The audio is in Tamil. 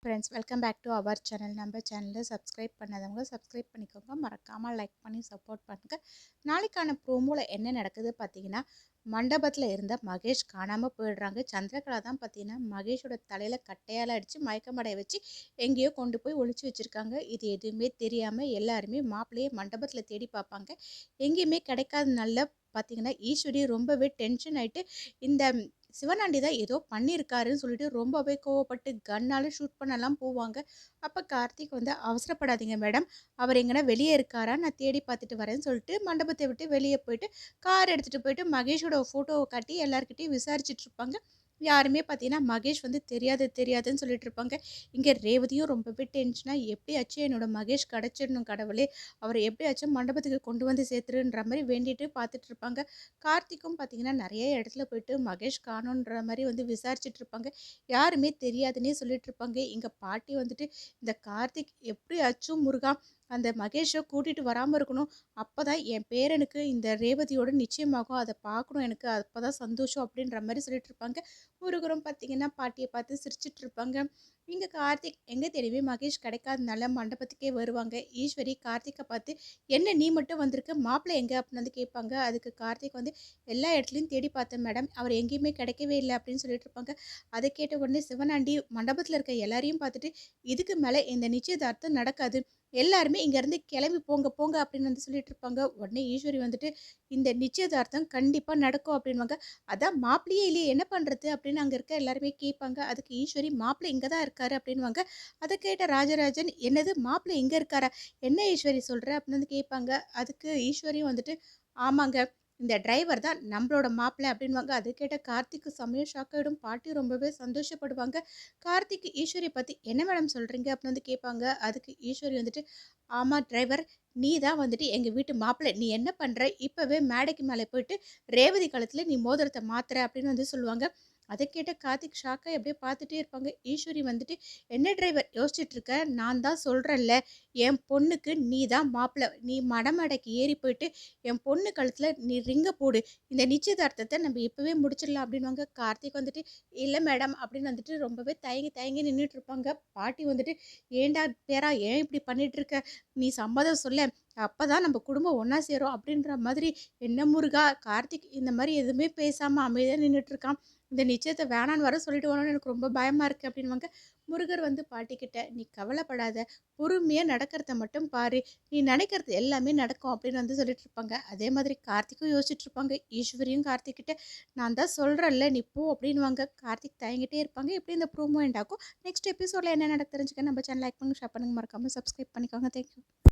Friends, welcome back to our channel. நம்ம சேனலில் சப்ஸ்கிரைப் பண்ணாதவங்க சப்ஸ்கிரைப் பண்ணிக்கோங்க. மறக்காமல் லைக் பண்ணி சப்போர்ட் பண்ணுங்கள். நாளைக்கான ப்ரோமோவில் என்ன நடக்குது பார்த்தீங்கன்னா, மண்டபத்தில் இருந்த மகேஷ் காணாமல் போயிடுறாங்க. சந்திரகலா தான் பார்த்தீங்கன்னா மகேஷோட தலையில் கட்டையால் அடித்து மயக்கமடைய வச்சு எங்கேயோ கொண்டு போய் ஒளிச்சு வச்சுருக்காங்க. இது எதுவுமே தெரியாமல் எல்லாருமே மாப்பிள்ளையே மண்டபத்தில் தேடி பார்ப்பாங்க. எங்கேயுமே கிடைக்காதனால பார்த்தீங்கன்னா ஈஸ்வரி ரொம்பவே டென்ஷன் ஆகிட்டு இந்த சிவனாண்டி தான் ஏதோ பண்ணியிருக்காருன்னு சொல்லிட்டு ரொம்பவே கோவப்பட்டு கன்னால ஷூட் பண்ணலாம் போவாங்க. அப்போ கார்த்திக் வந்து அவசரப்படாதீங்க மேடம், அவர் எங்கன்னா வெளியே இருக்காரா, நான் தேடி பார்த்துட்டு வரேன்னு சொல்லிட்டு மண்டபத்தை விட்டு வெளியே போயிட்டு கார் எடுத்துகிட்டு போயிட்டு மகேஷோட ஃபோட்டோவை காட்டி எல்லாருக்கிட்டையும் விசாரிச்சுட்டு இருப்பாங்க. யாருமே பார்த்தீங்கன்னா மகேஷ் வந்து தெரியாதுன்னு சொல்லிட்டு இருப்பாங்க. இங்கே ரேவதியும் ரொம்பவே டென்ஷனாக எப்படியாச்சும் என்னோட மகேஷ் கிடச்சிடணும் கடவுளே, அவரை எப்படியாச்சும் மண்டபத்துக்கு கொண்டு வந்து சேர்த்துருன்ற மாதிரி வேண்டிட்டு பார்த்துட்டு இருப்பாங்க. கார்த்திக்கும் பார்த்தீங்கன்னா நிறைய இடத்துல போயிட்டு மகேஷ் காணோன்ற மாதிரி வந்து விசாரிச்சுட்டு இருப்பாங்க. யாருமே தெரியாதுன்னே சொல்லிட்டு இருப்பாங்க. இங்கே பாட்டி வந்துட்டு இந்த கார்த்திக் எப்படியாச்சும் முருகா அந்த மகேஷை கூட்டிகிட்டு வராமல் இருக்கணும், அப்போ தான் என் பேரனுக்கு இந்த ரேவதியோட நிச்சயமாகும், அதை பார்க்கணும் எனக்கு, அப்போ தான் சந்தோஷம் அப்படின்ற மாதிரி சொல்லிட்டு இருப்பாங்க. முருகரும் பார்த்தீங்கன்னா பாட்டியை பார்த்து சிரிச்சிட்டு இருப்பாங்க. இங்கே கார்த்திக் எங்கே தெரியுமே மகேஷ் கிடைக்காதனால மண்டபத்துக்கே வருவாங்க. ஈஸ்வரி கார்த்திகை பார்த்து என்ன நீ மட்டும் வந்திருக்க, மாப்பிள்ளை எங்கே அப்படின்னு வந்து கேட்பாங்க. அதுக்கு கார்த்திக் வந்து எல்லா இடத்துலையும் தேடி பார்த்தேன் மேடம், அவர் எங்கேயுமே கிடைக்கவே இல்லை அப்படின்னு சொல்லிட்டு இருப்பாங்க. அதை கேட்ட உடனே சிவனாண்டி மண்டபத்தில் இருக்க எல்லாரையும் பார்த்துட்டு இதுக்கு மேலே இந்த நிச்சயதார்த்தம் நடக்காது, எல்லாருமே இங்கேருந்து கிளம்பி போங்க போங்க அப்படின்னு வந்து சொல்லிட்டு இருப்பாங்க. உடனே ஈஸ்வரி வந்துட்டு இந்த நிச்சயதார்த்தம் கண்டிப்பாக நடக்கும் அப்படின்வாங்க. அதான் மாப்பிள்ளையே இல்லையே என்ன பண்ணுறது அப்படின்னு அங்கே இருக்க எல்லாருமே கேட்பாங்க. அதுக்கு ஈஸ்வரி மாப்பிள்ளை இங்கே தான் இருக்காரு அப்படின்வாங்க. அதை கேட்ட ராஜராஜன் என்னது மாப்பிள்ளை இங்கே இருக்காரா, என்ன ஈஸ்வரி சொல்கிற அப்படின்னு வந்து கேட்பாங்க. அதுக்கு ஈஸ்வரியும் வந்துட்டு ஆமாங்க, இந்த டிரைவர் தான் நம்மளோட மாப்பிள்ளை அப்படின்வாங்க. அது கேட்ட கார்த்திக்கு செம்மையாக ஷாக் ஆகிடும். பாட்டி ரொம்பவே சந்தோஷப்படுவாங்க. கார்த்திக் ஈஸ்வரி பற்றி என்ன மேடம் சொல்கிறீங்க அப்படின்னு வந்து கேட்பாங்க. அதுக்கு ஈஸ்வரி வந்துட்டு ஆமாம் டிரைவர், நீ தான் வந்துட்டு எங்கள் வீட்டு மாப்பிள்ளை, நீ என்ன பண்ணுற, இப்போவே மேடைக்கு மேலே போயிட்டு ரேவதி காலத்தில் நீ மோதிரத்தை மாத்துற அப்படின்னு வந்து சொல்லுவாங்க. அதை கேட்ட கார்த்திக் ஷாக்காக எப்படியே பார்த்துட்டே இருப்பாங்க. ஈஸ்வரி வந்துட்டு என்ன டிரைவர் யோசிச்சுட்டு இருக்க, நான் தான் சொல்கிறேன்ல என் பொண்ணுக்கு நீ தான் மாப்பிள்ளை, நீ மடமடைக்கு ஏறி போயிட்டு என் பொண்ணு கழுத்தில் நீ ரிங்க போடு, இந்த நிச்சயதார்த்தத்தை நம்ம இப்போவே முடிச்சிடலாம் அப்படின்வாங்க. கார்த்திக் வந்துட்டு இல்லை மேடம் அப்படின்னு வந்துட்டு ரொம்பவே தயங்கி தயங்கி நின்றுட்டு இருப்பாங்க. பாட்டி வந்துட்டு ஏண்டா பேரா ஏன் இப்படி பண்ணிட்டு இருக்க, நீ சம்மதம் சொல்ல, அப்பதான் நம்ம குடும்பம் ஒன்றா சேரும் அப்படின்ற மாதிரி. என்ன முருகா, கார்த்திக் இந்த மாதிரி எதுவுமே பேசாமல் அமைதியாக நின்றுட்டு இருக்கான், இந்த நிச்சயத்தை வேணான்னு வர சொல்லிட்டு வரணும்னு எனக்கு ரொம்ப பயமாக இருக்குது அப்படின்வாங்க. முருகர் வந்து பாட்டிக்கிட்ட நீ கவலைப்படாத, பொறுமையாக நடக்கிறத மட்டும் பாரு, நீ நினைக்கிறது எல்லாமே நடக்கும் அப்படின்னு வந்து சொல்லிட்டு இருப்பாங்க. அதே மாதிரி கார்த்திக்கும் யோசிச்சுட்டு இருப்பாங்க. ஈஸ்வரியும் கார்த்திக்கிட்ட நான் தான் சொல்கிறேன்ல நீ போ அப்படின்வாங்க. கார்த்திக் தயங்கிட்டே இருப்பாங்க. எப்படி இந்த ப்ரோமோ எண்ட் ஆகும், நெக்ஸ்ட் எபிசோடில் என்ன நடக்கு தெரிஞ்சுக்க நம்ம சேனல் லைக் பண்ணுங்க, ஷேர் பண்ணுங்க, மறக்காமல் சப்ஸ்கிரைப் பண்ணிக்கோங்க. தேங்க்யூ.